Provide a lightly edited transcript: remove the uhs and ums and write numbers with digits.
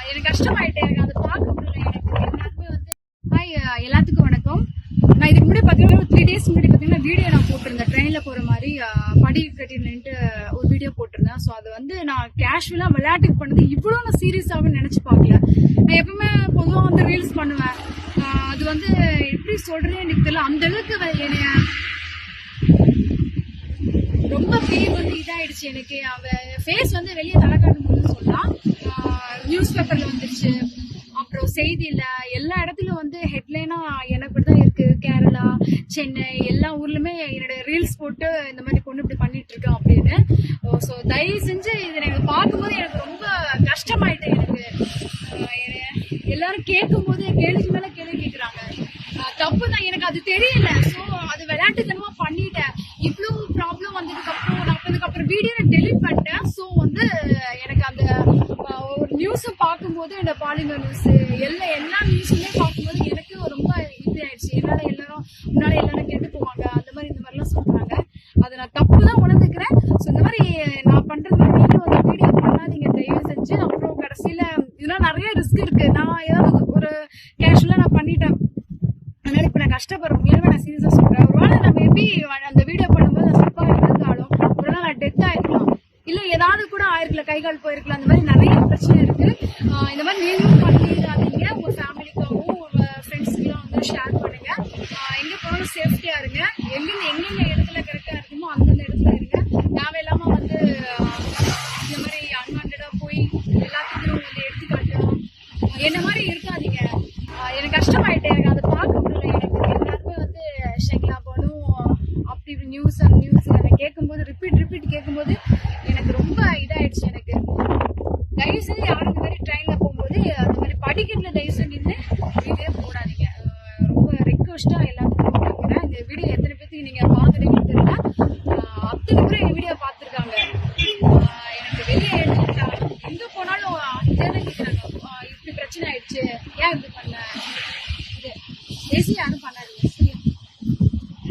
எனக்கு கஷ்டமாயிட்டு எனக்கு அதை பார்க்க முடியல. எனக்கு எல்லாருமே வந்து ஹாய் எல்லாத்துக்கும் வணக்கம். நான் இதுக்கு முன்னாடி பார்த்தீங்கன்னா 3 days முன்னாடி பார்த்தீங்கன்னா வீடியோ நான் போட்டிருந்தேன். ட்ரெயினில் போகிற மாதிரி படி கட்டி நின்றுட்டு ஒரு வீடியோ போட்டிருந்தேன். ஸோ அது வந்து நான் கேஷுவலாக விளையாட்டுக்கு பண்ணது இவ்வளோ நான் சீரியஸாகவே நினச்சி பார்க்கல. நான் எப்பவுமே பொதுவாக வந்து ரீல்ஸ் பண்ணுவேன். அது வந்து எப்படி சொல்கிறேன்னு எனக்கு தெரியல. அந்த அளவுக்கு என்னைய ரொம்ப பேர் வந்து இதாயிடுச்சு. எனக்கு அவ ஃபேஸ் வந்து வெளியே தலை காட்டும்போது சொல்லலாம். நியூஸ் பேப்பர்ல வந்துருச்சு, அப்புறம் செய்தியில எல்லா இடத்துலயும் வந்து ஹெட்லைனா எனக்கு தான் இருக்கு. கேரளா, சென்னை எல்லா ஊர்லயுமே என்னோட ரீல்ஸ் போட்டு இந்த மாதிரி பொண்ணு இப்படி பண்ணிட்டு இருக்கேன் அப்படின்னு. ஸோ தயவு செஞ்சு இதை எனக்கு பார்க்கும்போது எனக்கு ரொம்ப கஷ்டமாயிட்டு. எனக்கு எல்லாரும் கேட்கும் போது கேள்விக்கு மேல கேள்வி கேட்குறாங்க. தப்பு தான், எனக்கு அது தெரியல. ஸோ அது விளையாட்டுத்தனமா பண்ணிட்டேன். இவ்வளோ ப்ராப்ளம் வந்ததுக்கு அப்புறம் நான் அதுக்கப்புறம் வீடியோ டெலிட் பண்ணிட்டேன். ஸோ வந்து எனக்கு அந்த ஒரு நியூஸை பார்க்கும்போது இந்த பாலிமர் நியூஸ் எல்லா நியூஸுமே பார்க்கும்போது எனக்கு ரொம்ப இது ஆயிடுச்சு. என்னால எல்லாரும் கேட்டு போவாங்க, அந்த மாதிரி இந்த மாதிரிலாம் சொல்றாங்க. அதை நான் தப்பு தான் உணர்ந்துக்கிறேன். ஸோ இந்த மாதிரி நான் பண்றது நீங்களும் வந்து வீடியோ பண்ணாதீங்க தயவு செஞ்சு. அப்புறம் கடைசியில இதெல்லாம் நிறைய ரிஸ்க் இருக்கு. நான் ஏதாவது ஒரு கேஷுவலா நான் பண்ணிட்டேன், அதனால இப்ப நான் கஷ்டப்படுறேன். உண்மையாலுமே நான் சீரியஸா சொல்றேன். ஒருவேளை நான் மேபி அந்த வீடியோ பண்ணும்போது நான் தப்பா இருந்தாலும் ஒருவேளை நான் டெத் ஆயிருக்கலாம், இல்ல ஏதாவது கூட ஆயிருக்கல, கை கால் போயிருக்கலாம். அந்த மாதிரி நிறைய பிரச்சனை இருக்கு. இந்த மாதிரி நீங்களும் பண்ணிடாதீங்க. உங்க ஃபேமிலிக்காகவும் உங்க ஃப்ரெண்ட்ஸுக்கெல்லாம் வந்து ஷேர் பண்ணுங்க. எங்க போனாலும் சேஃப்டியா இருங்க. எங்கெங்க இடத்துல கரெக்டா இருக்குமோ அந்தந்த இடத்துல இருங்க. தேவையில்லாம வந்து இந்த மாதிரி அன்வான்டா போய் எல்லாத்துக்கும் வந்து எடுத்துக்காட்டணும் என்ன மாதிரி இருக்காதீங்க. எனக்கு கஷ்டமாயிட்டு எனக்கு அதை பார்க்க முடியல. எனக்கு எல்லாருமே வந்து ஷெக்லா போனும் அப்படி இப்படி நியூஸ் அதை கேட்கும்போது ரிப்பீட் கேட்கும்போது எனக்கு ரொம்ப இதாயிடுச்சு. எனக்கு தயவு செஞ்சு யாரும் இந்த மாதிரி ட்ரெயின்ல போகும்போது அந்த மாதிரி படிக்கட்டுல தயவு செஞ்சு நின்று வீடியோ போடாதீங்க. ரொம்ப ரெக்வஸ்டா எல்லாத்துக்கும் கேட்கிறேன். இந்த வீடியோ எத்தனை பேருக்கு நீங்க பாக்குறீங்கன்னு தெரியல. அத்தனை பேரும் என் வீடியோ பார்த்துருக்காங்க. எனக்கு வெளியே எடுத்துக்கிட்டாங்க, எங்க போனாலும் இதே கேட்குறாங்க. இப்படி பிரச்சனை ஆயிடுச்சு, ஏன் இப்படி பண்ண, இது பேசி யாரும் பண்ண